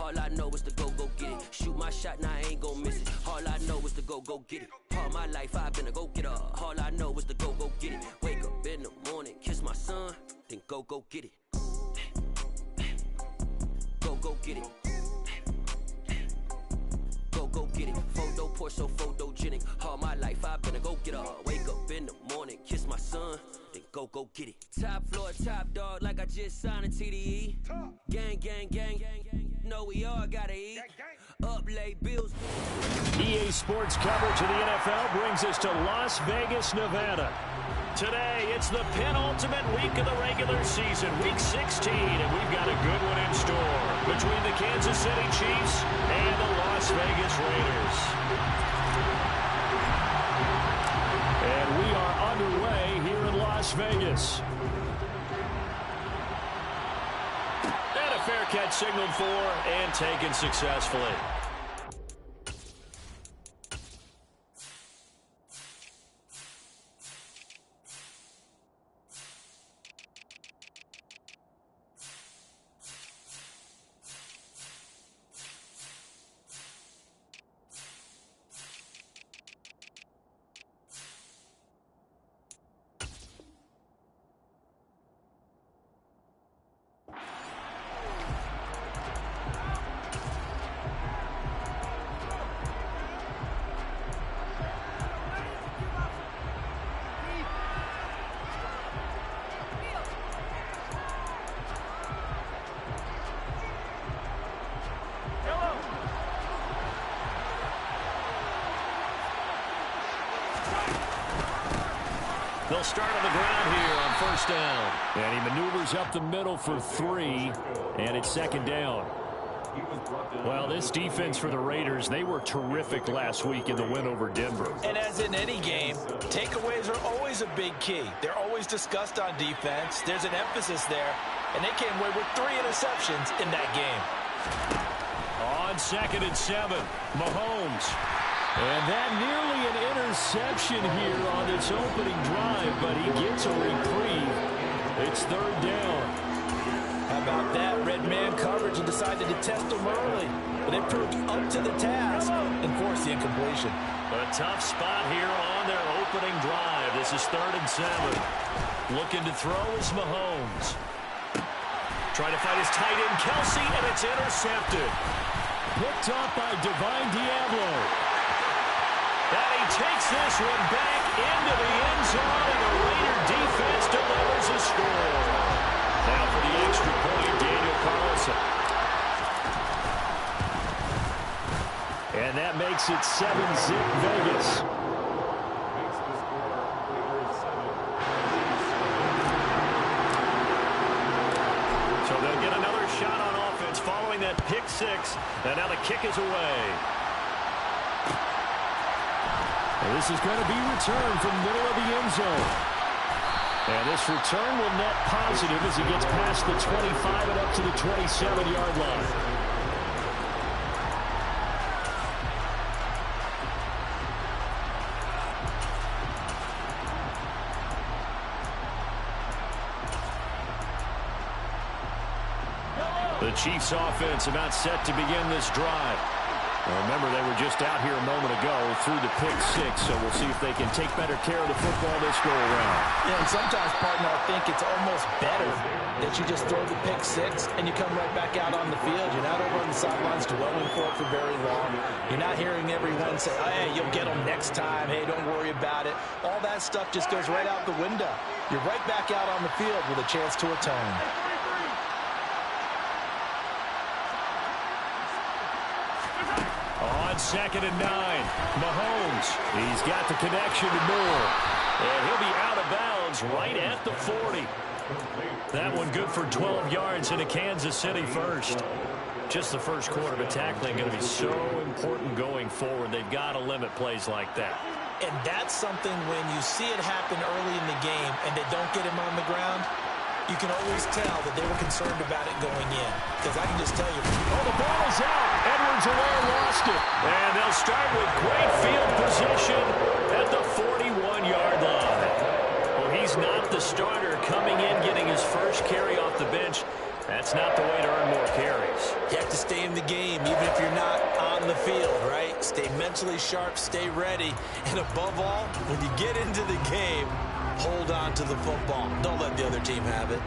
All I know is to go get it. Shoot my shot, now I ain't gon' miss it. All I know is to go get it. All my life I've been a go-getter. All I know is to go get it. Wake up in the morning, kiss my son, then go get it. Go get it. Go get it. Photo poor, so photogenic. All my life I've been a go-getter. Wake up in the morning, kiss my son, then go get it. Top floor, top dog, like I just signed a TDE. Gang, gang, gang, gang, gang. Know we all gotta eat. Up late bills. EA Sports coverage of the NFL brings us to Las Vegas, Nevada. Today, it's the penultimate week of the regular season, week 16, and we've got a good one in store between the Kansas City Chiefs and the Las Vegas Raiders. And we are underway here in Las Vegas. And a fair catch signaled for and taken successfully. They'll start on the ground here on first down. And he maneuvers up the middle for 3, and it's second down. Well, this defense for the Raiders, they were terrific last week in the win over Denver. And as in any game, takeaways are always a big key. They're always discussed on defense. There's an emphasis there, and they came away with 3 interceptions in that game. On 2nd and 7, Mahomes. And that nearly an interception here on its opening drive, but he gets a reprieve. It's third down. How about that? Red man coverage and decided to test them early. But it proved up to the task and forced the incompletion. A tough spot here on their opening drive. This is 3rd and 7. Looking to throw is Mahomes. Trying to find his tight end, Kelsey, and it's intercepted. Picked up by Divine Diablo. And he takes this one back into the end zone, and the Raider defense delivers a score. Now for the extra point, Daniel Carlson. And that makes it 7-zip Vegas. So they'll get another shot on offense following that pick 6, and now the kick is away. This is going to be returned from the middle of the end zone. And this return will net positive as he gets past the 25 and up to the 27-yard line. The Chiefs offense about set to begin this drive. Well, remember, they were just out here a moment ago through the pick 6, so we'll see if they can take better care of the football this go-around. Yeah, and sometimes, partner, I think it's almost better that you just throw the pick 6 and you come right back out on the field. You're not over on the sidelines dwelling for it for very long. You're not hearing everyone say, oh, hey, you'll get them next time. Hey, don't worry about it. All that stuff just goes right out the window. You're right back out on the field with a chance to atone. On 2nd and 9, Mahomes. He's got the connection to Moore. And he'll be out of bounds right at the 40. That one good for 12 yards into Kansas City first. Just the first quarter, but tackling going to be so important going forward. They've got to limit plays like that. And that's something when you see it happen early in the game and they don't get him on the ground, you can always tell that they were concerned about it going in. Because I can just tell you, oh, the ball is out. Edwards-Helaire lost it. And they'll start with great field position at the 41-yard line. Well, he's not the starter coming in, getting his first carry off the bench. That's not the way to earn more carries. Yeah, have to stay in the game, even if you're not on the field, right? Stay mentally sharp, stay ready, and above all, when you get into the game, hold on to the football. Don't let the other team have it.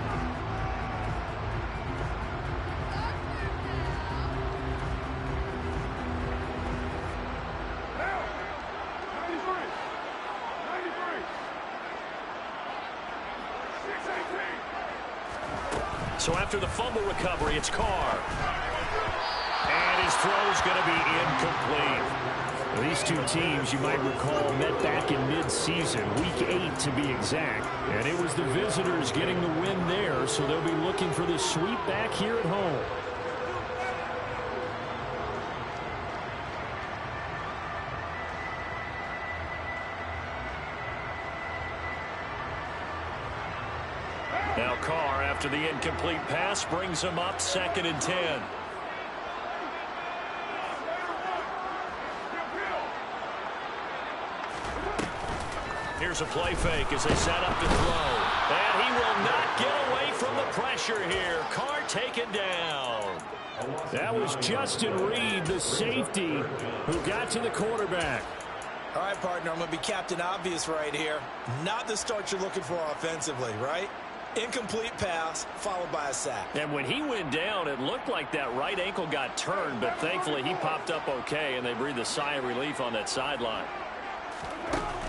So after the fumble recovery, it's Carr. And his throw's going to be incomplete. These two teams, you might recall, met back in mid-season, Week 8 to be exact. And it was the visitors getting the win there, so they'll be looking for the sweep back here at home. Now Carr, after the incomplete pass, brings him up 2nd and 10. Here's a play fake as they set up to throw. And he will not get away from the pressure here. Carr taken down. That was Justin Reed, the safety, who got to the quarterback. All right, partner, I'm going to be Captain Obvious right here. Not the start you're looking for offensively, right? Incomplete pass, followed by a sack. And when he went down, it looked like that right ankle got turned, but thankfully he popped up okay, and they breathed a sigh of relief on that sideline.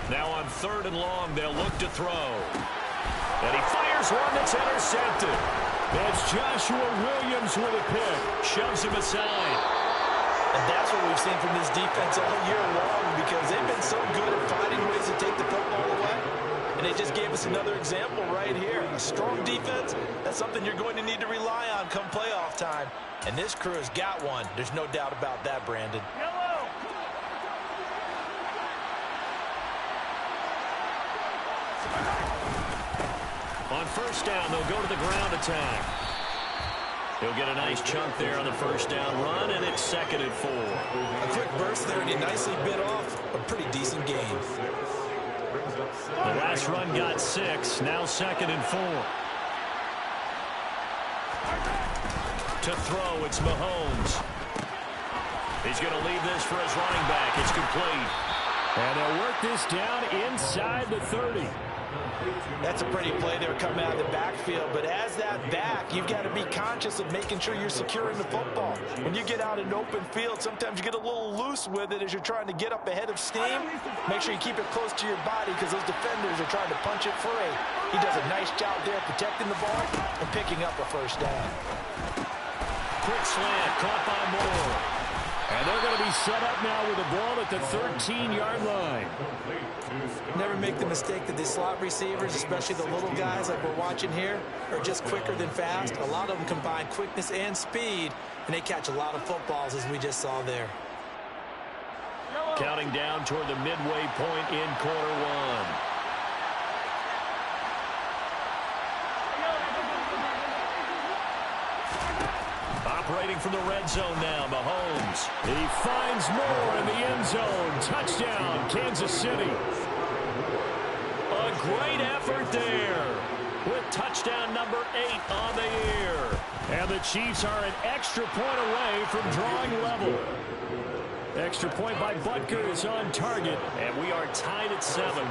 Now on 3rd and long, they'll look to throw. And he fires one that's intercepted. It's Joshua Williams with a pick. Shoves him aside. And that's what we've seen from this defense all year long, because they've been so good at finding ways to take the football away. And they just gave us another example right here. A strong defense, that's something you're going to need to rely on come playoff time. And this crew has got one. There's no doubt about that, Brandon. On 1st down, they'll go to the ground attack. He'll get a nice chunk there on the 1st down run, and it's 2nd and 4. A quick burst there, and he nicely bit off a pretty decent game. The last run got 6, now 2nd and 4. To throw, it's Mahomes. He's going to leave this for his running back. It's complete. And they'll work this down inside the 30. That's a pretty play there coming out of the backfield, but as that back, you've got to be conscious of making sure you're securing the football. When you get out in open field, sometimes you get a little loose with it as you're trying to get up ahead of steam. Make sure you keep it close to your body because those defenders are trying to punch it free. He does a nice job there protecting the ball and picking up a 1st down. Quick slant, caught by Moore. And they're going to be set up now with the ball at the 13-yard line. Never make the mistake that the slot receivers, especially the little guys like we're watching here, are just quicker than fast. A lot of them combine quickness and speed, and they catch a lot of footballs, as we just saw there. Counting down toward the midway point in quarter 1. Operating from the red zone now, Mahomes. He finds Moore in the end zone. Touchdown, Kansas City. A great effort there with touchdown number 8 on the year. And the Chiefs are an extra point away from drawing level. Extra point by Butker is on target, and we are tied at 7.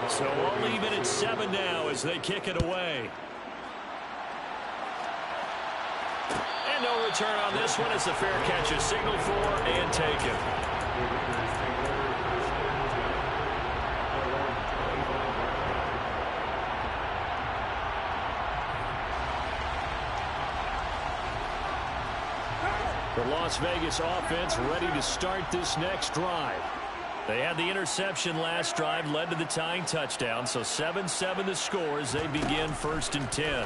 So all even at 7 now as they kick it away. And no return on this one as the fair catch is signaled for and taken. The Las Vegas offense ready to start this next drive. They had the interception last drive, led to the tying touchdown, so 7-7 the score as they begin 1st and 10.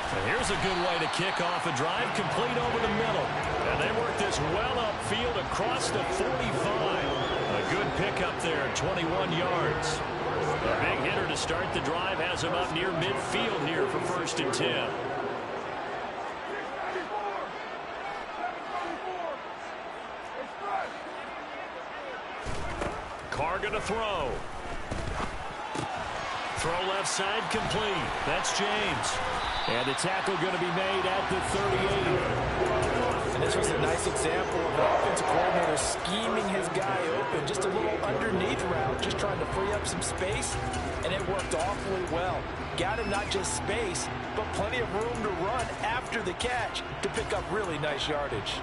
And here's a good way to kick off a drive, complete over the middle. And they work this well upfield across the 45. A good pickup there, 21 yards. A big hitter to start the drive has him up near midfield here for 1st and 10. Carr going to throw. Throw left side complete. That's James. And the tackle going to be made at the 38. And this was a nice example of the offensive coordinator scheming his guy open. Just a little underneath route, just trying to free up some space, and it worked awfully well. Got him not just space, but plenty of room to run after the catch to pick up really nice yardage.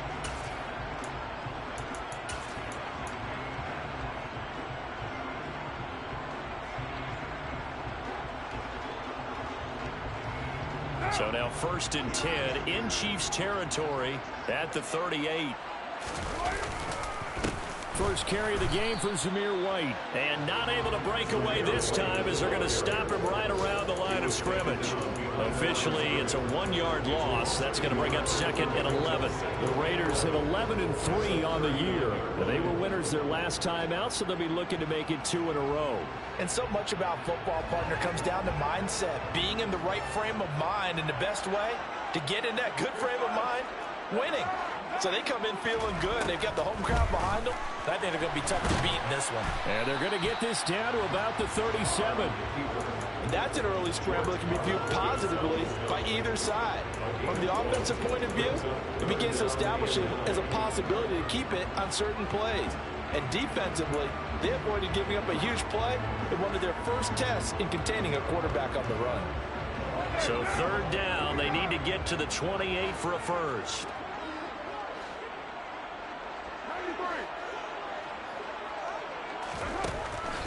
So now 1st and 10 in Chiefs territory at the 38. First carry of the game for Zamir White. And not able to break away this time as they're going to stop him right around the line of scrimmage. Officially, it's a 1-yard loss. That's going to bring up 2nd and 11. The Raiders hit 11-3 on the year. They were winners their last time out, so they'll be looking to make it 2 in a row. And so much about football, partner, comes down to mindset. Being in the right frame of mind, and the best way to get in that good frame of mind, winning. So they come in feeling good. They've got the home crowd behind them. I think they're going to be tough to beat in this one. And they're going to get this down to about the 37. And that's an early scramble that can be viewed positively by either side. From the offensive point of view, it begins to establish it as a possibility to keep it on certain plays. And defensively, they avoided giving up a huge play in one of their first tests in containing a quarterback on the run. So 3rd down, they need to get to the 28 for a first.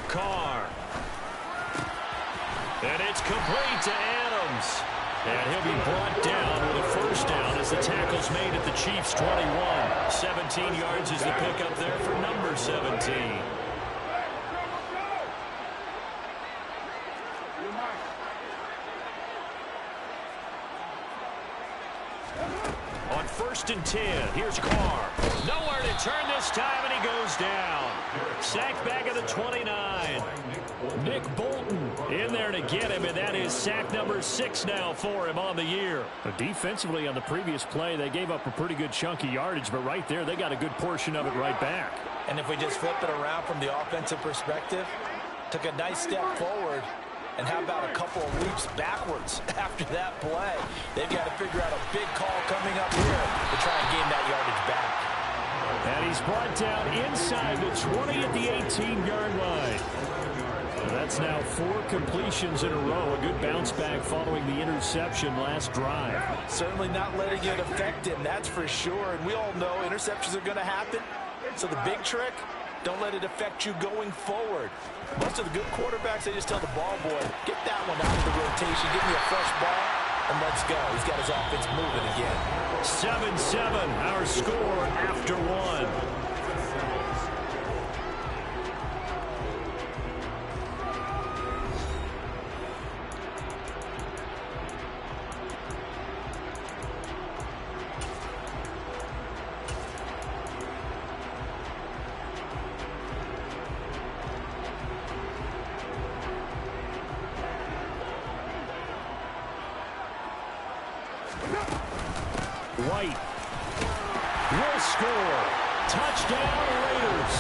Carr. And it's complete to Adams. And he'll be brought down with a first down as the tackle's made at the Chiefs' 21. 17 yards is the pickup there for number 17. On 1st and 10, here's Carr. Nowhere to turn this time, and he goes down. Sacked back at the 29. Nick Bolton in there to get him, and that is sack number 6 now for him on the year. But defensively on the previous play, they gave up a pretty good chunk of yardage, but right there, they got a good portion of it right back. And if we just flip it around from the offensive perspective, took a nice step forward, and how about a couple of leaps backwards after that play? They've got to figure out a big call coming up here to try and gain that yardage back. And he's brought down inside the 20 at the 18-yard line. That's now 4 completions in a row. A good bounce back following the interception last drive. Certainly not letting it affect him, that's for sure. And we all know interceptions are going to happen. So the big trick, don't let it affect you going forward. Most of the good quarterbacks, they just tell the ball boy, get that one out of the rotation, give me a fresh ball, and let's go. He's got his offense moving again. 7-7, our score after 1. White will score. Touchdown, Raiders.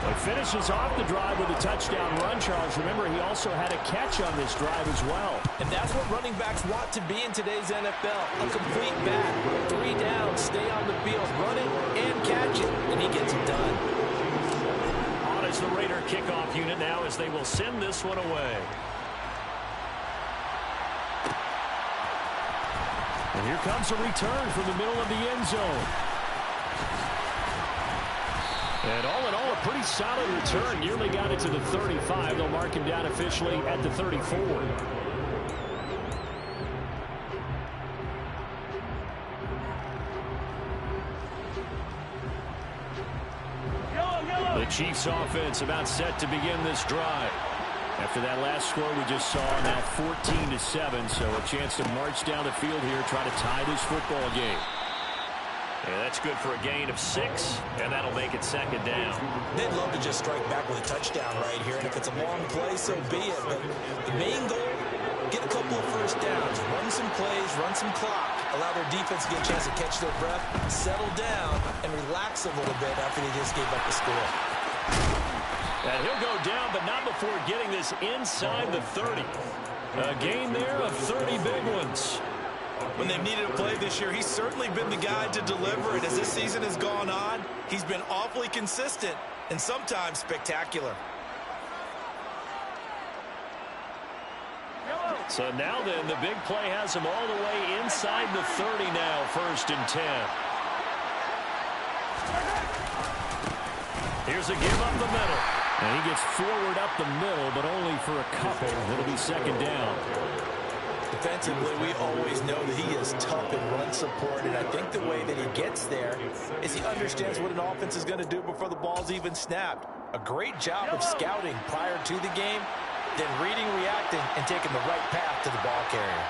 He finishes off the drive with a touchdown run, Charles. Remember, he also had a catch on this drive as well. And that's what running backs want to be in today's NFL. A complete back. 3 downs, stay on the field, run it and catch it, and he gets it done. On is the Raider kickoff unit now as they will send this one away. And here comes a return from the middle of the end zone. And all in all, a pretty solid return. Nearly got it to the 35. They'll mark him down officially at the 34. The Chiefs offense about set to begin this drive. After that last score we just saw, now 14-7, so a chance to march down the field here, try to tie this football game. Yeah, that's good for a gain of 6, and that'll make it 2nd down. They'd love to just strike back with a touchdown right here, and if it's a long play, so be it. But the main goal, get a couple of first downs, run some plays, run some clock, allow their defense to get a chance to catch their breath, settle down, and relax a little bit after they just gave up the score. And he'll go down, but not before getting this inside the 30. A gain there of 30 big ones. When they've needed a play this year, he's certainly been the guy to deliver it. As this season has gone on, he's been awfully consistent and sometimes spectacular. So now then, the big play has him all the way inside the 30 now, 1st and 10. Here's a give up the middle. And he gets forward up the middle, but only for a couple. It'll be 2nd down. Defensively, we always know that he is tough in run support, and I think the way that he gets there is he understands what an offense is going to do before the ball's even snapped. A great job of scouting prior to the game, then reading, reacting, and taking the right path to the ball carrier.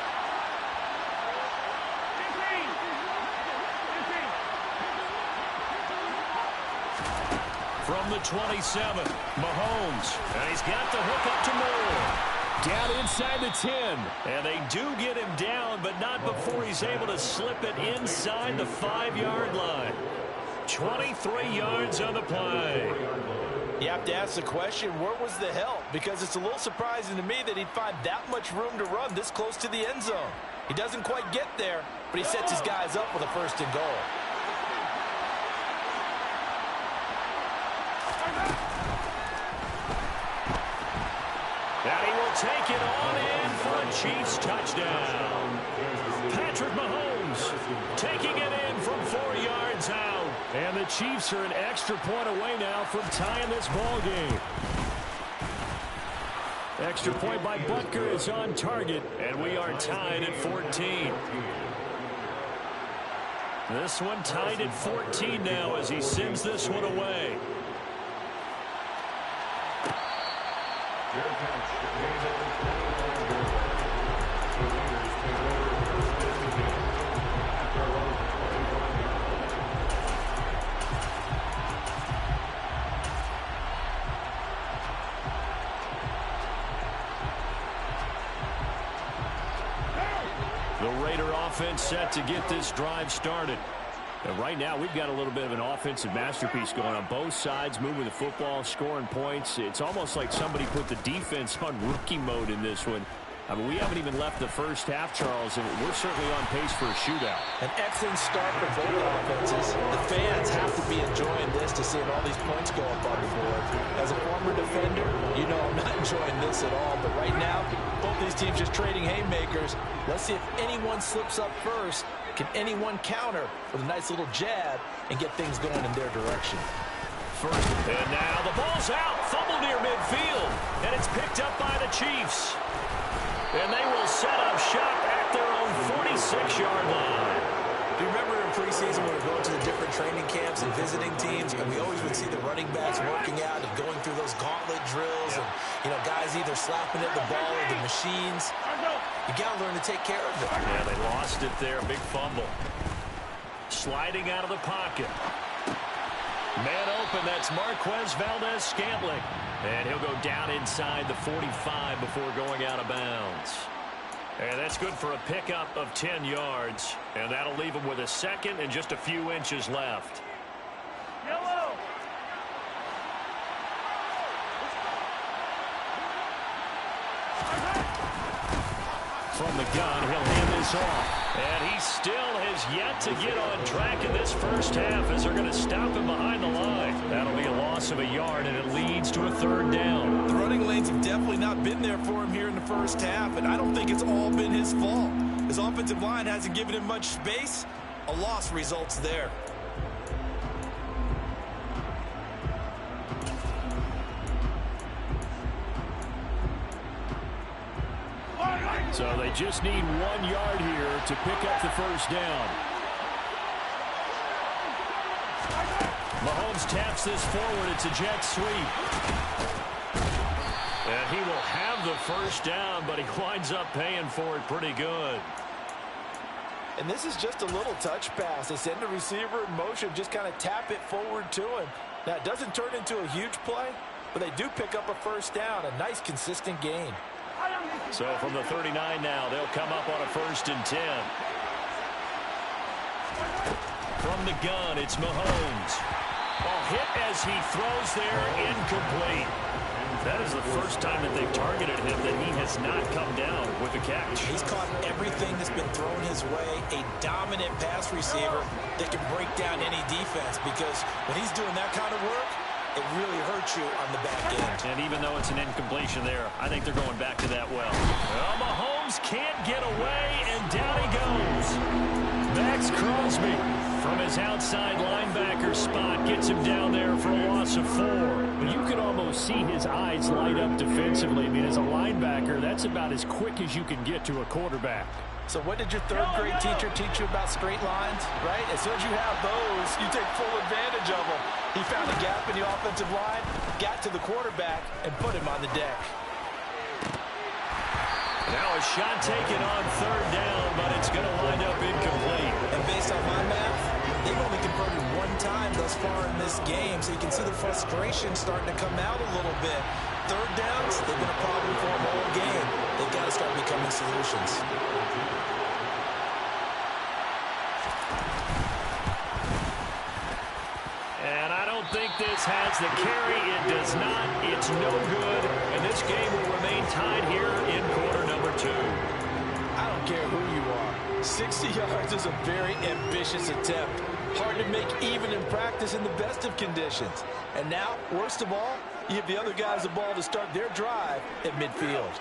From the 27, Mahomes. And he's got the hook up to Moore. Down inside the 10. And they do get him down, but not before he's able to slip it inside the 5-yard line. 23 yards on the play. You have to ask the question, where was the help? Because it's a little surprising to me that he'd find that much room to run this close to the end zone. He doesn't quite get there, but he sets his guys up with a 1st and goal. And he will take it on in for a Chiefs touchdown. Patrick Mahomes taking it in from 4 yards out. And the Chiefs are an extra point away now from tying this ball game. Extra point by Butker is on target, and we are tied at 14. This one tied at 14 now as he sends this one away. The Raider offense set to get this drive started. And right now, we've got a little bit of an offensive masterpiece going on both sides, moving the football, scoring points. It's almost like somebody put the defense on rookie mode in this one. I mean, we haven't even left the first half, Charles, and we're certainly on pace for a shootout. An excellent start for both offenses. The fans have to be enjoying this to seeing all these points go up on the board. As a former defender, you know I'm not enjoying this at all. But right now, both these teams just trading haymakers. Let's see if anyone slips up first. Can anyone counter with a nice little jab and get things going in their direction? First, and now the ball's out. Fumble near midfield. And it's picked up by the Chiefs. And they will set up shop at their own 46-yard line. Do you remember in preseason when we were going to the different training camps and visiting teams, and we always would see the running backs working out and going through those gauntlet drills, and, you know, guys either slapping at the ball or the machines. You got to learn to take care of it. Yeah, they lost it there. Big fumble. Sliding out of the pocket. Man open, that's Marquez Valdes-Scantling. And he'll go down inside the 45 before going out of bounds. And that's good for a pickup of 10 yards. And that'll leave him with a second and just a few inches left. Yellow. From the gun, he'll hand this off. And he still has yet to get on track in this first half as they're going to stop him behind the line. That'll be a loss of a yard, and it leads to a 3rd down. The running lanes have definitely not been there for him here in the first half, and I don't think it's all been his fault. His offensive line hasn't given him much space. A loss results there. So they just need 1 yard here to pick up the 1st down. Mahomes taps this forward. It's a jet sweep. And he will have the 1st down, but he winds up paying for it pretty good. And this is just a little touch pass. They send the receiver in motion, just kind of tap it forward to him. Now, it doesn't turn into a huge play, but they do pick up a 1st down, a nice, consistent gain. So from the 39 now, they'll come up on a 1st and 10. From the gun, it's Mahomes. Ball hit as he throws there, incomplete. That is the first time that they've targeted him that he has not come down with a catch. He's caught everything that's been thrown his way. A dominant pass receiver that can break down any defense, because when he's doing that kind of work, it really hurts you on the back end. And even though it's an incompletion there, I think they're going back to that well. Well, Mahomes can't get away, and down he goes. Max Crosby from his outside linebacker spot gets him down there for a loss of 4. You can almost see his eyes light up defensively. I mean, as a linebacker, that's about as quick as you can get to a quarterback. So what did your third grade teacher teach you about straight lines, right? As soon as you have those, you take full advantage of them. He found a gap in the offensive line, got to the quarterback, and put him on the deck. Now a shot taken on third down, but it's going to wind up incomplete. And based on my math, they've only converted one time thus far in this game, so you can see the frustration starting to come out a little bit. Third downs, they've been a problem for them all game. They've got to start becoming solutions. And I don't think this has the carry. It does not. It's no good. And this game will remain tied here in quarter number 2. I don't care who you are. 60 yards is a very ambitious attempt. Hard to make even in practice in the best of conditions. And now, worst of all, you give the other guys the ball to start their drive at midfield.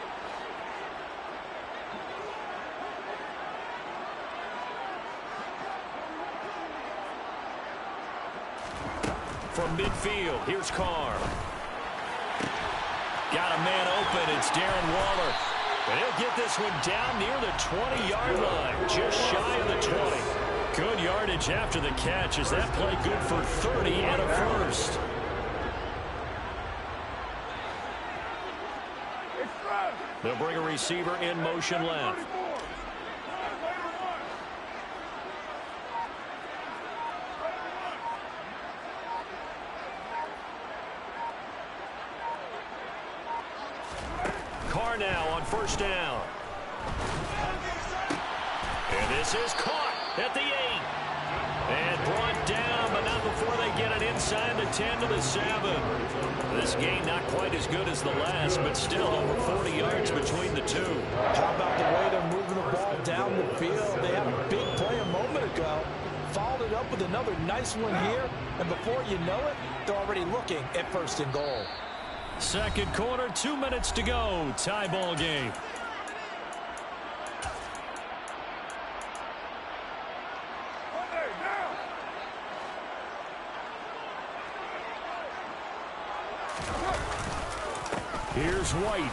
From midfield, here's Carr. Got a man open. It's Darren Waller. And he'll get this one down near the 20-yard line, just shy of the 20. Good yardage after the catch. Is that play good for 30 and a first? They'll bring a receiver in motion left. Carr now on first down. And this is caught at the 8. And brought down, but not before they get it inside the 10 to the 7. This game not quite as good as the last, but still over 40 yards between the two. How about the way they're moving the ball down the field? They had a big play a moment ago. Followed it up with another nice one here. And before you know it, they're already looking at first and goal. Second quarter, 2 minutes to go. Tie ball game. Here's White.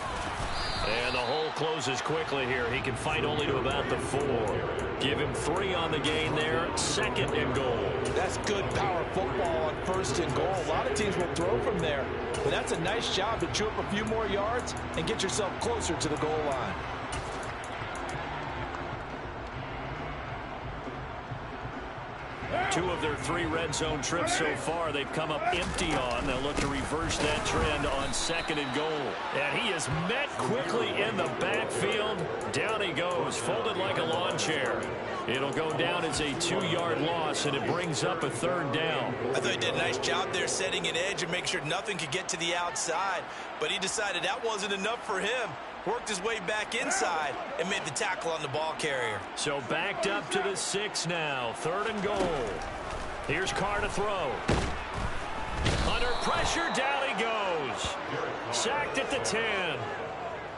And the hole closes quickly here. He can fight only to about the 4. Give him 3 on the gain there. Second and goal. That's good power football on first and goal. A lot of teams will throw from there. But that's a nice job to chew up a few more yards and get yourself closer to the goal line. Two of their 3 red zone trips so far, they've come up empty on. They'll look to reverse that trend on second and goal. And he is met quickly in the backfield. Down he goes, folded like a lawn chair. It'll go down as a 2-yard loss, and it brings up a third down. I thought he did a nice job there setting an edge and make sure nothing could get to the outside. But he decided that wasn't enough for him. Worked his way back inside and made the tackle on the ball carrier. So backed up to the 6 now. Third and goal. Here's Carr to throw. Under pressure, down he goes. Sacked at the 10.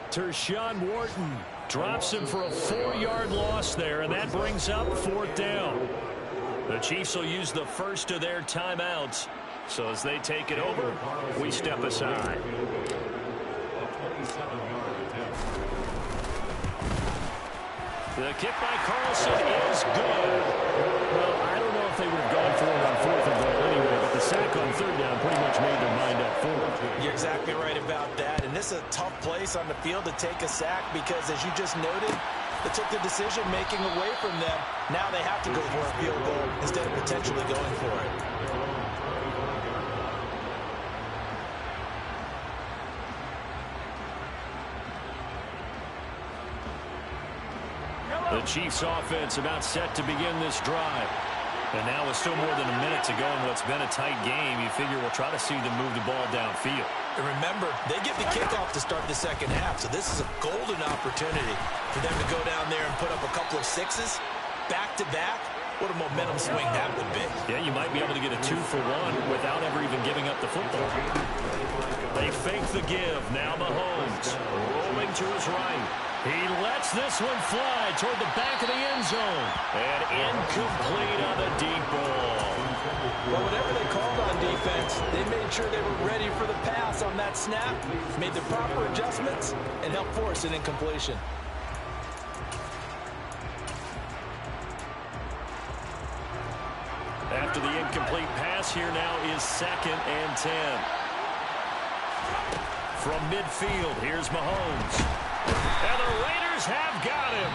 Tershawn Wharton drops him for a 4-yard loss there, and that brings up 4th down. The Chiefs will use the first of their timeouts. So as they take it over, we step aside. The kick by Carlson is good. Well, I don't know if they would have gone for it on 4th and goal anyway, but the sack on 3rd down pretty much made their mind up for it. You're exactly right about that. And this is a tough place on the field to take a sack because, as you just noted, they took the decision-making away from them. Now they have to go for a field goal instead of potentially going for it. The Chiefs offense about set to begin this drive. And now with still more than a minute to go in what's been a tight game, you figure we'll try to see them move the ball downfield. And remember, they get the kickoff to start the second half, so this is a golden opportunity for them to go down there and put up a couple of sixes back-to-back. What a momentum swing that would be. Yeah, you might be able to get a 2-for-1 without ever even giving up the football. They fake the give. Now Mahomes rolling to his right. He lets this one fly toward the back of the end zone. And incomplete on the deep ball. Well, whatever they called on defense, they made sure they were ready for the pass on that snap, made the proper adjustments, and helped force an incompletion. After the incomplete pass, here now is 2nd and 10. From midfield, here's Mahomes. And the Raiders have got him.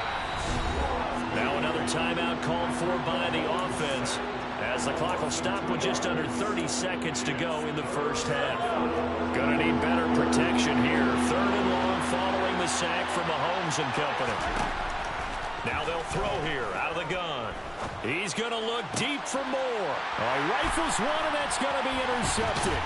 Now another timeout called for by the offense, as the clock will stop with just under 30 seconds to go in the first half. Gonna need better protection here. 3rd and long following the sack from Mahomes and company. Now they'll throw here out of the gun. He's going to look deep for more. Rifles one, and that's going to be intercepted.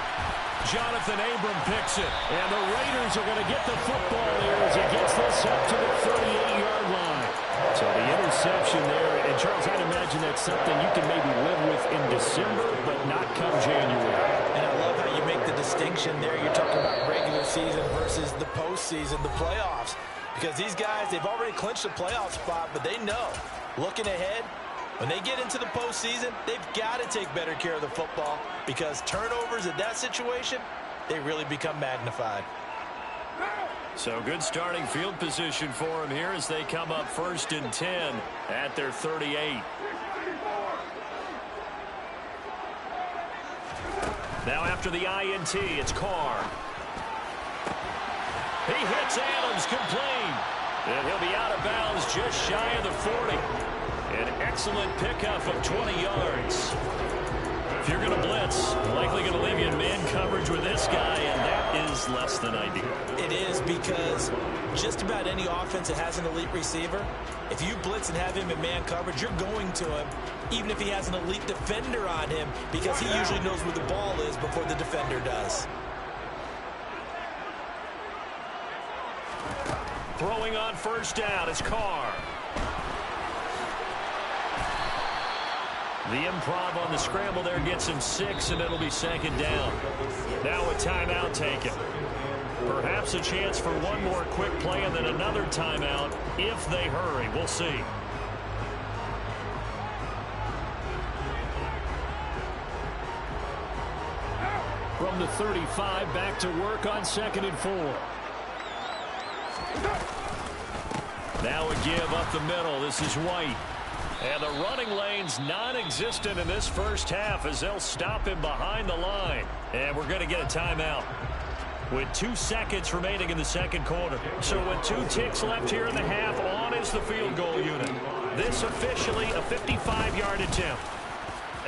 Jonathan Abram picks it, and the Raiders are going to get the football here as he gets this up to the 38-yard line. So the interception there, and Charles, I'd imagine that's something you can maybe live with in December, but not come January. And I love how you make the distinction there. You're talking about regular season versus the postseason, the playoffs. Because these guys, they've already clinched a playoff spot, but they know, looking ahead, when they get into the postseason, they've got to take better care of the football, because turnovers in that situation, they really become magnified. So good starting field position for them here as they come up 1st and 10 at their 38. Now after the INT, it's Carr. He hits Adams complete. And he'll be out of bounds just shy of the 40. An excellent pickup of 20 yards. If you're going to blitz, likely going to leave you in man coverage with this guy, and that is less than ideal. It is, because just about any offense that has an elite receiver, if you blitz and have him in man coverage, you're going to him, even if he has an elite defender on him, because he usually knows where the ball is before the defender does. Throwing on 1st down is Carr. The improv on the scramble there gets him 6, and it'll be 2nd down. Now a timeout taken. Perhaps a chance for one more quick play and then another timeout if they hurry. We'll see. From the 35, back to work on 2nd and 4. Now a give up the middle. This is White. And the running lane's non-existent in this first half as they'll stop him behind the line. And we're going to get a timeout with 2 seconds remaining in the second quarter. So with 2 ticks left here in the half, on is the field goal unit. This officially a 55-yard attempt.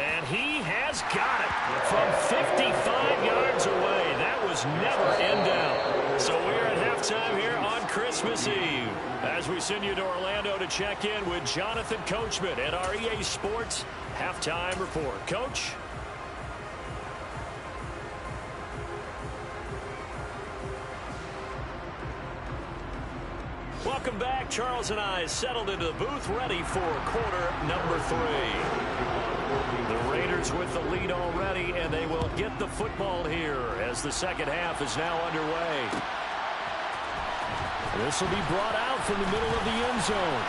And he has got it from 55 yards away. That was never in doubt. So we're at halftime here on Christmas Eve as we send you to Orlando to check in with Jonathan Coachman at our EA Sports Halftime Report. Coach? Welcome back. Charles and I settled into the booth ready for quarter number 3. The Raiders with the lead already, and they will get the football here as the second half is now underway. This will be brought out from the middle of the end zone.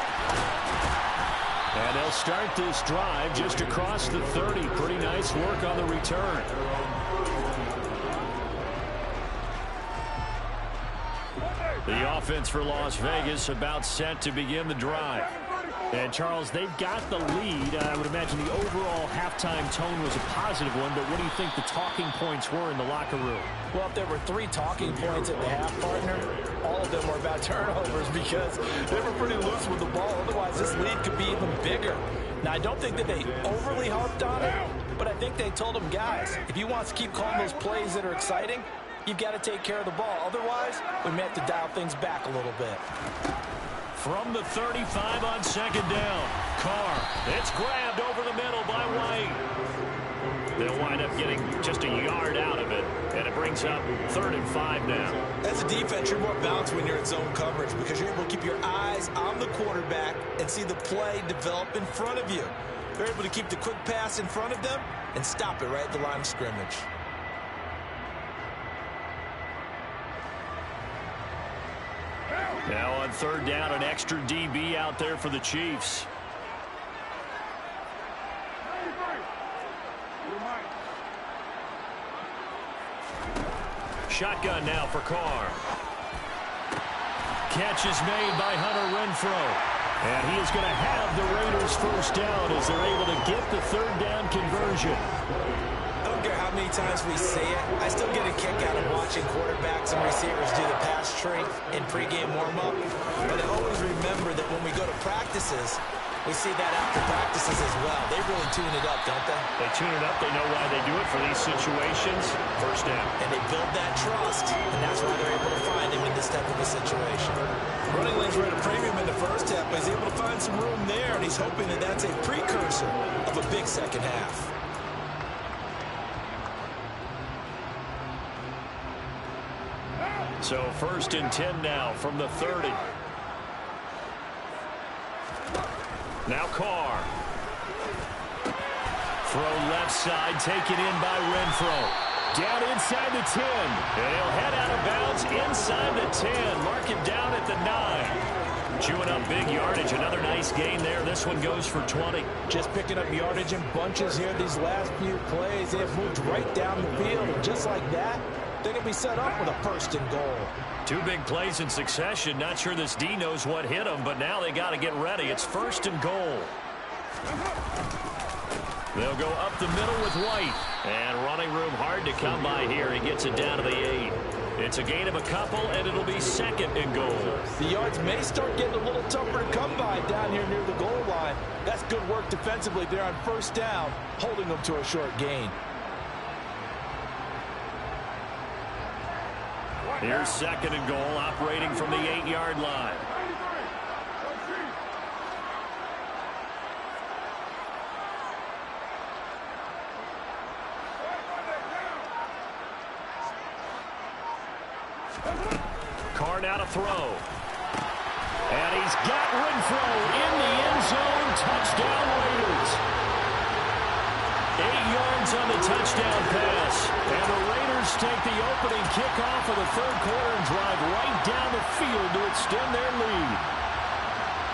And they'll start this drive just across the 30. Pretty nice work on the return. The offense for Las Vegas about set to begin the drive. And, Charles, they've got the lead. I would imagine the overall halftime tone was a positive one, but what do you think the talking points were in the locker room? Well, if there were 3 talking points at the half, partner, all of them were about turnovers because they were pretty loose with the ball. Otherwise, this lead could be even bigger. Now, I don't think that they overly harped on it, but I think they told them, guys, if you want to keep calling those plays that are exciting, you've got to take care of the ball. Otherwise, we may have to dial things back a little bit. From the 35 on second down, Carr. It's grabbed over the middle by White. They'll wind up getting just a yard out of it, and it brings up 3rd and 5 now. As a defense, you're more balanced when you're in zone coverage because you're able to keep your eyes on the quarterback and see the play develop in front of you. You're able to keep the quick pass in front of them and stop it right at the line of scrimmage. Now on 3rd down, an extra DB out there for the Chiefs. Shotgun now for Carr. Catch is made by Hunter Renfrow. And he is going to have the Raiders first down as they're able to get the 3rd down conversion. I don't care how many times we see it. I still get a kick out of watching quarterbacks and receivers do the pass tree in pregame warm-up. But I always remember that when we go to practices, we see that after practices as well. They really tune it up, don't they? They tune it up. They know why they do it for these situations. First down. And they build that trust, and that's why they're able to find him in this type of a situation. Running lanes were at a premium in the first half, but he's able to find some room there, and he's hoping that that's a precursor of a big second half. So 1st and 10 now from the 30. Now Carr. Throw left side, taken in by Renfrow. Down inside the 10. And he'll head out of bounds inside the 10. Mark him down at the 9. Chewing up big yardage. Another nice gain there. This one goes for 20. Just picking up yardage in bunches here these last few plays. They've moved right down the field. And just like that, they're going to be set up with a 1st and goal. 2 big plays in succession. Not sure this D knows what hit them, but now they got to get ready. It's 1st and goal. They'll go up the middle with White. And running room hard to come by here. He gets it down to the 8. It's a gain of a couple, and it'll be 2nd and goal. The yards may start getting a little tougher to come by down here near the goal line. That's good work defensively there on 1st down, holding them to a short gain. Here's 2nd and goal, operating from the 8-yard line. Carr now to throw. And he's got Renfrow in the end zone. Touchdown Raiders. 8 yards on the touchdown pass. And the Raiders take the opening kickoff of the 3rd quarter and drive right down the field to extend their lead.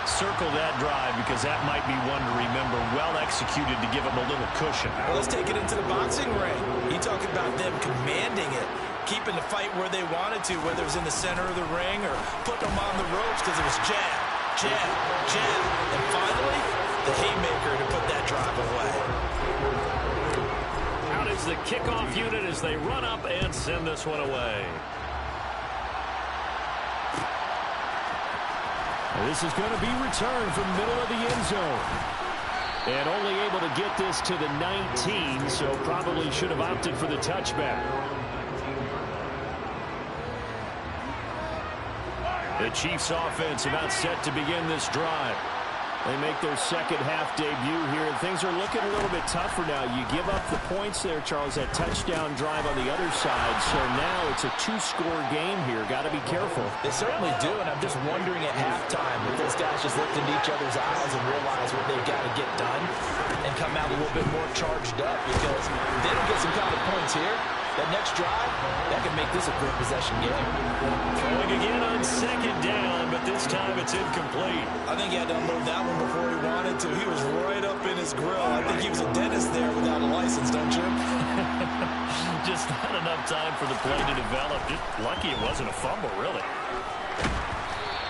Circle that drive because that might be one to remember. Well executed to give them a little cushion. Well, let's take it into the boxing ring. You talk about them commanding it, keeping the fight where they wanted to, whether it was in the center of the ring or putting them on the ropes because it was jab, jab, jab. And finally, the haymaker to put that drive away. Out is the kickoff unit as they run up and send this one away. This is going to be returned from middle of the end zone. And only able to get this to the 19, so probably should have opted for the touchback. The Chiefs offense about set to begin this drive. They make their second half debut here, and things are looking a little bit tougher now. You give up the points there, Charles, that touchdown drive on the other side. So now it's a 2-score game here. Got to be careful. They certainly do, and I'm just wondering at halftime if those guys just looked into each other's eyes and realize what they've got to get done and come out a little bit more charged up, because they don't get some kind of points here. That next drive, that could make this a quick possession game. Throwing again on 2nd down, but this time it's incomplete. I think he had to unload that one before he wanted to. He was right up in his grill. I think he was a dentist there without a license, don't you? Just not enough time for the play to develop. Just lucky it wasn't a fumble, really.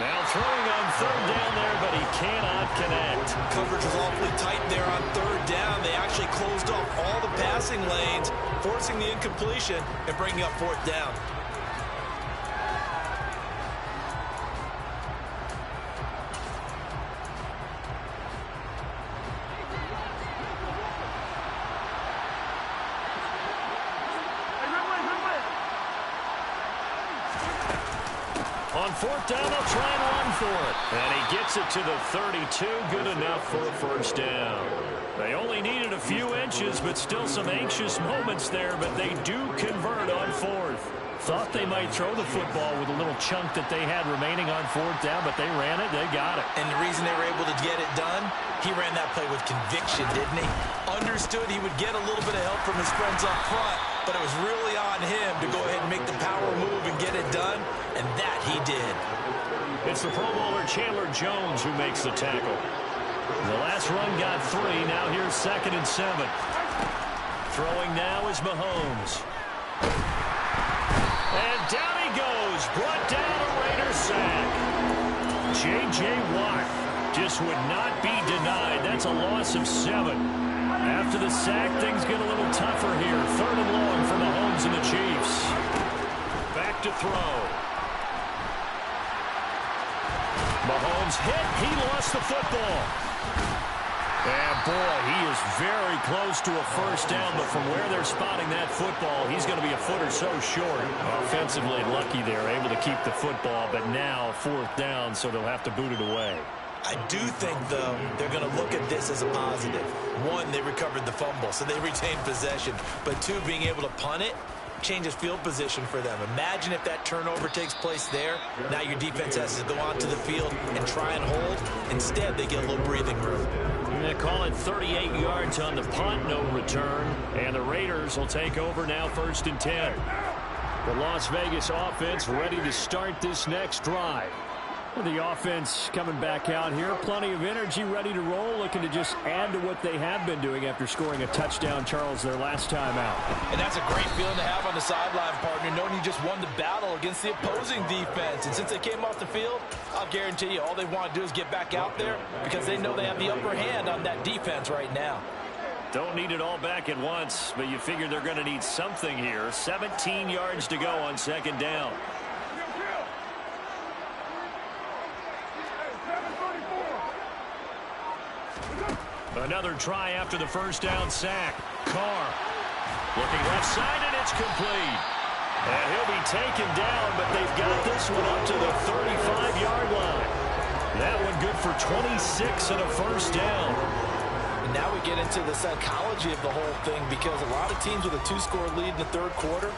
Now throwing on 3rd down there, but he cannot connect. Coverage was awfully tight there on 3rd down. They actually closed off all the passing lanes, forcing the incompletion and bringing up 4th down. On 4th down, they'll try and run for it. And he gets it to the 32. Good enough for a 1st down. They only needed a few inches, but still some anxious moments there, but they do convert on fourth. Thought they might throw the football with a little chunk that they had remaining on fourth down, but they ran it, they got it. And the reason they were able to get it done, he ran that play with conviction, didn't he? Understood he would get a little bit of help from his friends up front, but it was really on him to go ahead and make the power move and get it done, and that he did. It's the Pro Bowler Chandler Jones who makes the tackle. The last run got 3. Now here's 2nd and 7. Throwing now is Mahomes. And down he goes. Brought down a Raider sack. J.J. Watt just would not be denied. That's a loss of 7. After the sack, things get a little tougher here. 3rd and long for Mahomes and the Chiefs. Back to throw. Mahomes hit. He lost the football. And boy, he is very close to a first down, but from where they're spotting that football, he's going to be a foot or so short. Offensively lucky they're able to keep the football, but now 4th down, so they'll have to boot it away. I do think, though, they're going to look at this as a positive. 1, they recovered the fumble, so they retained possession. But 2, being able to punt it changes field position for them. Imagine if that turnover takes place there. Now your defense has to go onto the field and try and hold. Instead, they get a little breathing room. They call it 38 yards on the punt, no return. And the Raiders will take over now 1st and 10. The Las Vegas offense ready to start this next drive. The offense coming back out here. Plenty of energy, ready to roll, looking to just add to what they have been doing after scoring a touchdown, Charles, their last time out. And that's a great feeling to have on the sideline, partner, knowing you just won the battle against the opposing defense. And since they came off the field, I'll guarantee you all they want to do is get back out there because they know they have the upper hand on that defense right now. Don't need it all back at once, but you figure they're going to need something here. 17 yards to go on 2nd down. Another try after the first down sack. Carr looking left side, and it's complete. And he'll be taken down, but they've got this one up to the 35-yard line. That one good for 26 and a first down. And now we get into the psychology of the whole thing because a lot of teams with a 2-score lead in the 3rd quarter,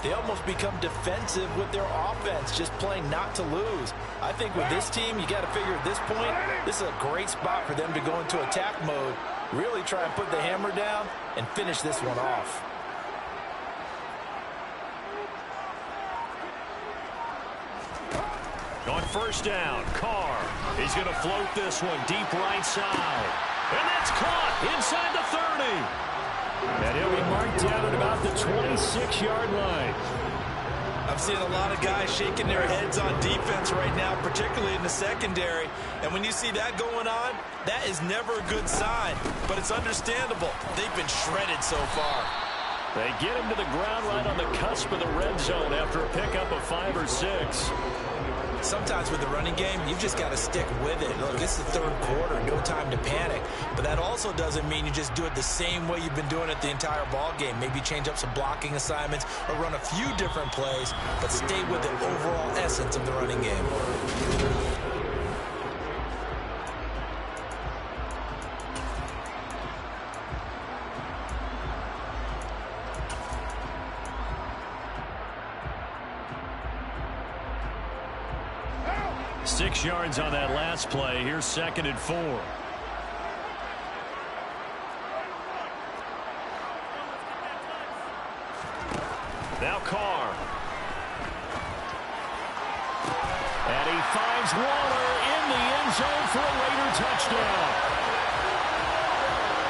they almost become defensive with their offense, just playing not to lose. I think with this team, you got to figure at this point, this is a great spot for them to go into attack mode, really try and put the hammer down and finish this one off. On 1st down, Carr. He's going to float this one deep right side. And that's caught inside the 30. And he'll be marked down at about the 26-yard line. I'm seeing a lot of guys shaking their heads on defense right now, particularly in the secondary. And when you see that going on, that is never a good sign. But it's understandable. They've been shredded so far. They get him to the ground right on the cusp of the red zone after a pickup of 5 or 6. Sometimes with the running game, you've just got to stick with it. Look, it's the 3rd quarter, no time to panic. But that also doesn't mean you just do it the same way you've been doing it the entire ball game. Maybe change up some blocking assignments or run a few different plays, but stay with the overall essence of the running game. Six yards on that last play. Here's 2nd and 4. Now Carr. And he finds Waller in the end zone for a Raider touchdown.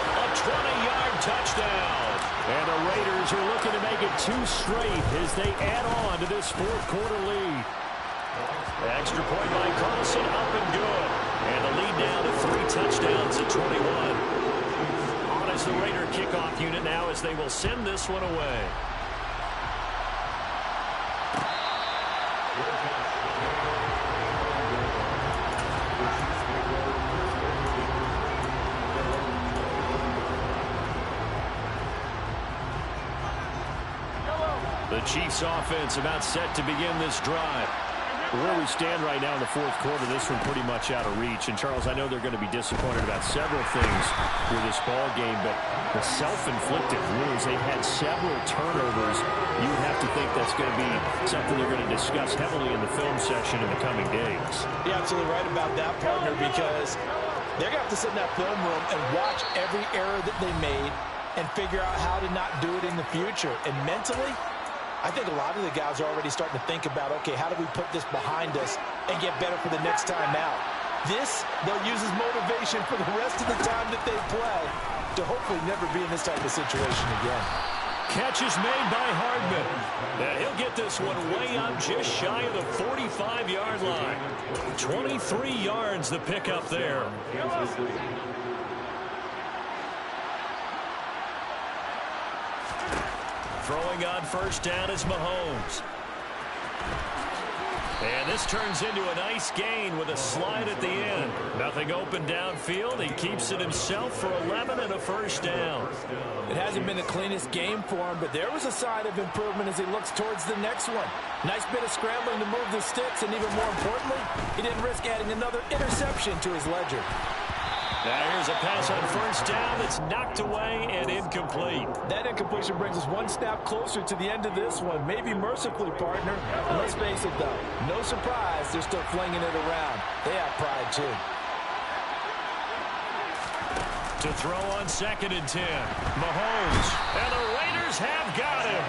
A 20-yard touchdown. And the Raiders are looking to make it 2 straight as they add on to this 4th quarter lead. Extra point by Carlson, up and good. And the lead down to 3 touchdowns at 21. On as the Raider kickoff unit now as they will send this one away. The Chiefs offense about set to begin this drive. Where we stand right now in the fourth quarter, this one pretty much out of reach. And, Charles, I know they're going to be disappointed about several things with this ball game, but the self-inflicted wounds, they've had several turnovers. You would have to think that's going to be something they're going to discuss heavily in the film section in the coming days. You're absolutely right about that, partner, because they're going to have to sit in that film room and watch every error that they made and figure out how to not do it in the future. And mentally, I think a lot of the guys are already starting to think about, okay, how do we put this behind us and get better for the next time out? This, they'll use as motivation for the rest of the time that they play to hopefully never be in this type of situation again. Catch is made by Hardman. And he'll get this one way up just shy of the 45-yard line. 23 yards the pickup there. Throwing on first down is Mahomes. And this turns into a nice gain with a slide at the end. Nothing open downfield. He keeps it himself for 11 and a first down. It hasn't been the cleanest game for him, but there was a sign of improvement as he looks towards the next one. Nice bit of scrambling to move the sticks, and even more importantly, he didn't risk adding another interception to his ledger. Now here's a pass on first down that's knocked away and incomplete. That incompletion brings us one snap closer to the end of this one. Maybe mercifully, partner. And let's face it, though, no surprise they're still flinging it around. They have pride, too. To throw on 2nd and 10. Mahomes. And the Raiders have got him.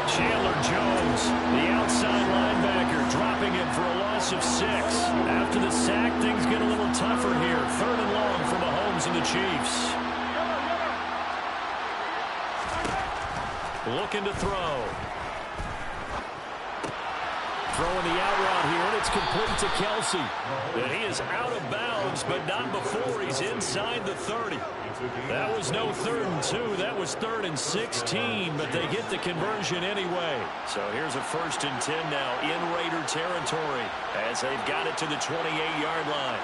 Chandler Jones, the outside linebacker, dropping him for a loss of 6. After the sack, things get a little tougher here. 3rd and long for Mahomes and the Chiefs. Looking to throw. Throwing the out route here, and it's complete to Kelce. And he is out of bounds, but not before he's inside the 30. That was no 3rd and 2. That was 3rd and 16, but they get the conversion anyway. So here's a 1st and 10 now in Raider territory as they've got it to the 28-yard line.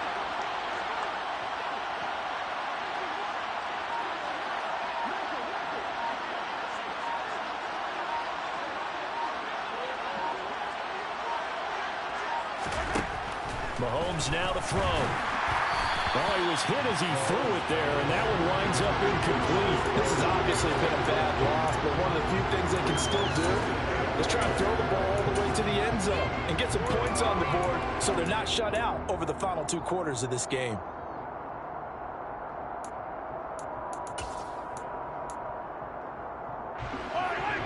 Mahomes now to throw. Well, he was hit as he threw it there, and that one winds up incomplete. This has obviously been a bad loss, but one of the few things they can still do is try to throw the ball all the way to the end zone and get some points on the board so they're not shut out over the final 2 quarters of this game.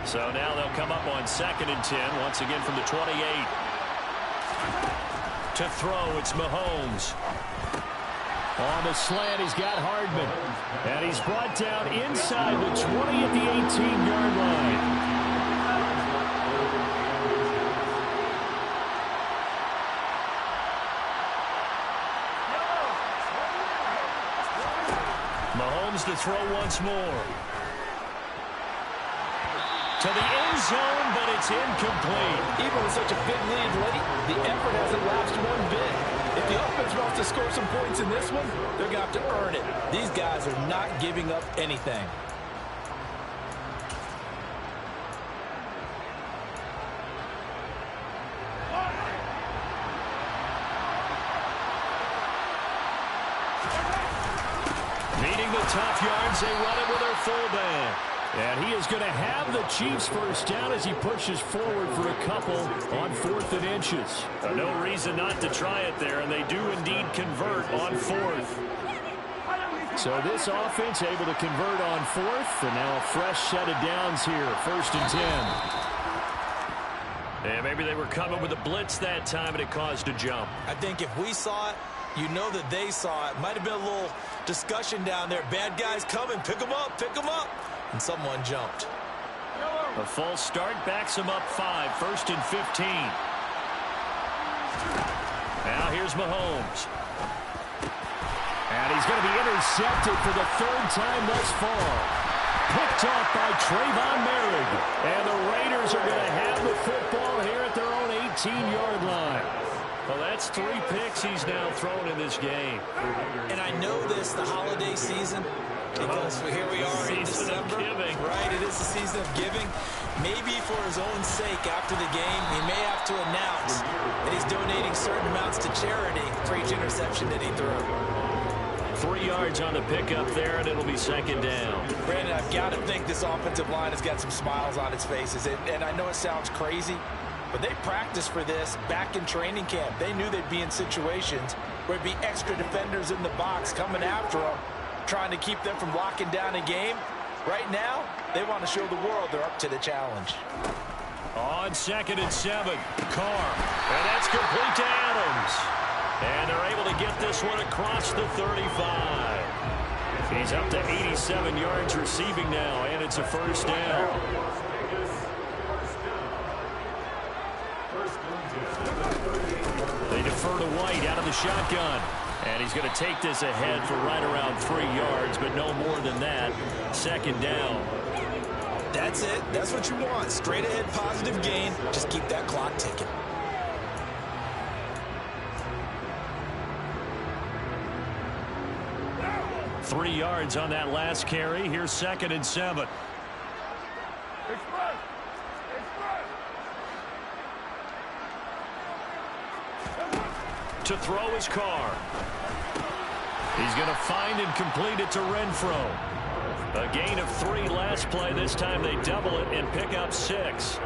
So now they'll come up on 2nd and 10, once again from the 28. To throw, it's Mahomes. On the slant, he's got Hardman. And he's brought down inside the 20 at the 18-yard line. Mahomes to throw once more. To the end zone, but it's incomplete. Even with such a big lead late, the effort hasn't lapsed one bit. If the offense wants to score some points in this one, they're going to have to earn it. These guys are not giving up anything. Meeting the tough yards, they run it with their fullback. And he is going to have the Chiefs first down as he pushes forward for a couple on 4th and inches. No reason not to try it there, and they do indeed convert on 4th. So this offense able to convert on 4th, and now a fresh set of downs here, 1st and 10. And maybe they were coming with a blitz that time, and it caused a jump. I think if we saw it, you know that they saw it. Might have been a little discussion down there. Bad guys coming. Pick them up. Pick them up. And someone jumped. A false start backs him up 5, 1st and 15. Now here's Mahomes. And he's going to be intercepted for the 3rd time thus far. Picked off by Trayvon Merrick. And the Raiders are going to have the football here at their own 18-yard line. Well, that's 3 picks he's now thrown in this game. And I know this, the holiday season, Because here we are in December. Right, it is the season of giving. Maybe for his own sake after the game, he may have to announce that he's donating certain amounts to charity for each interception that he threw. 3 yards on the pickup there, and it'll be second down. Brandon, I've got to think this offensive line has got some smiles on its faces. And I know it sounds crazy, but they practiced for this back in training camp. They knew they'd be in situations where there'd be extra defenders in the box coming after them, trying to keep them from locking down a game. Right now, they want to show the world they're up to the challenge. On 2nd and 7, Carr. And that's complete to Adams. And they're able to get this one across the 35. He's up to 87 yards receiving now, and it's a first down. They defer to White out of the shotgun. And he's going to take this ahead for right around 3 yards, but no more than that. Second down. That's it. That's what you want. Straight ahead positive gain. Just keep that clock ticking. Three yards on that last carry. Here's 2nd and 7. To throw his Carr. He's going to find and complete it to Renfro. A gain of 3 last play. This time they double it and pick up 6.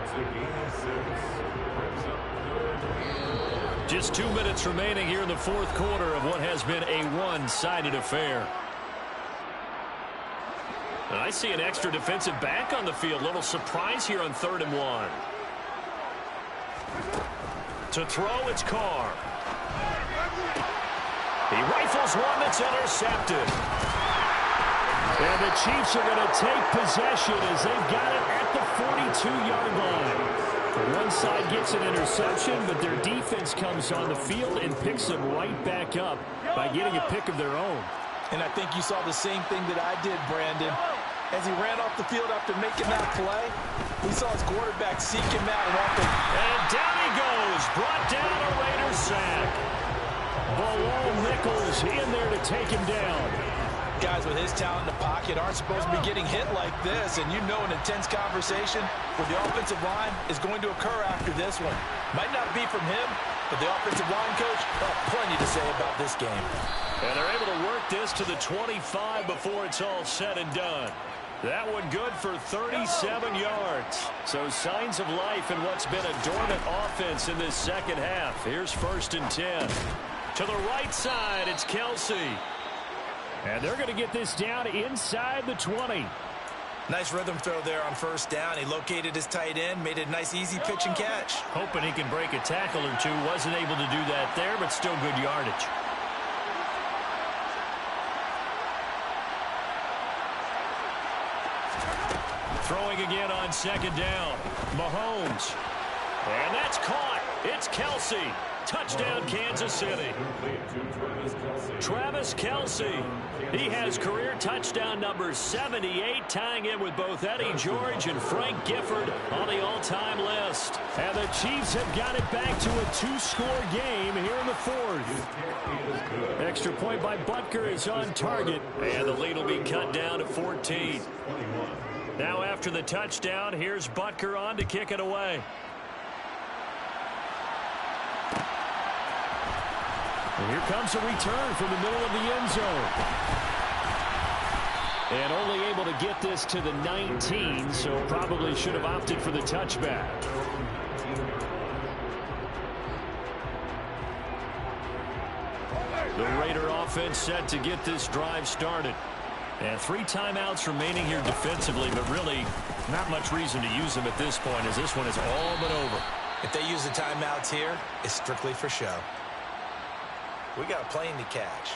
Just 2 minutes remaining here in the fourth quarter of what has been a one-sided affair. And I see an extra defensive back on the field. Little surprise here on 3rd and 1. To throw, it's Carr. He rifles one that's intercepted. And the Chiefs are going to take possession as they've got it at the 42-yard line. One side gets an interception, but their defense comes on the field and picks them right back up by getting a pick of their own. And I think you saw the same thing that I did, Brandon. As he ran off the field after making that play, we saw his quarterback seek him out. And down he goes. Brought down a Raiders sack. Below Nichols in there to take him down. Guys with his talent in the pocket aren't supposed to be getting hit like this, and you know an intense conversation with the offensive line is going to occur after this one. Might not be from him, but the offensive line coach will have plenty to say about this game. And they're able to work this to the 25 before it's all said and done. That one good for 37 yards. So signs of life in what's been a dormant offense in this second half. Here's 1st and 10. To the right side, it's Kelsey. And they're going to get this down inside the 20. Nice rhythm throw there on 1st down. He located his tight end, made a nice easy pitch and catch. Hoping he can break a tackle or two. Wasn't able to do that there, but still good yardage. Throwing again on 2nd down. Mahomes. And that's caught. It's Kelsey. Touchdown, Kansas City. Travis Kelce. He has career touchdown number 78, tying in with both Eddie George and Frank Gifford on the all-time list. And the Chiefs have got it back to a 2-score game here in the fourth. Extra point by Butker is on target, and the lead will be cut down to 14. Now after the touchdown, here's Butker on to kick it away. And here comes a return from the middle of the end zone. And only able to get this to the 19, so probably should have opted for the touchback. The Raider offense set to get this drive started. And 3 timeouts remaining here defensively, but really not much reason to use them at this point, as this one is all but over. If they use the timeouts here, it's strictly for show. We got a plane to catch.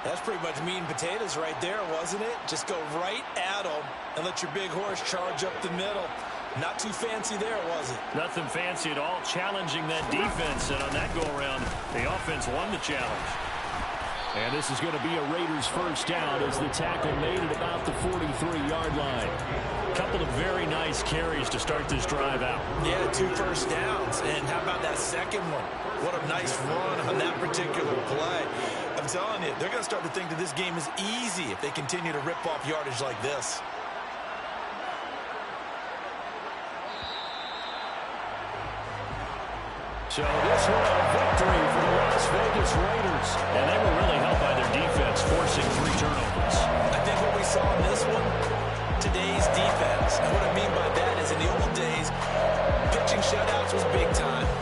That's pretty much meat and potatoes right there, wasn't it? Just go right at them and let your big horse charge up the middle. Not too fancy there, was it? Nothing fancy at all, challenging that defense. And on that go-around, the offense won the challenge. And this is going to be a Raiders first down as the tackle made at about the 43-yard line. A couple of very nice carries to start this drive out. Yeah, 2 first downs. And how about that second one? What a nice run on that particular play. I'm telling you, they're going to start to think that this game is easy if they continue to rip off yardage like this. So this one a victory for the Las Vegas Raiders. And they were really helped by their defense, forcing 3 turnovers. I think what we saw in this one, today's defense, and what I mean by that is in the old days, pitching shutouts was big time.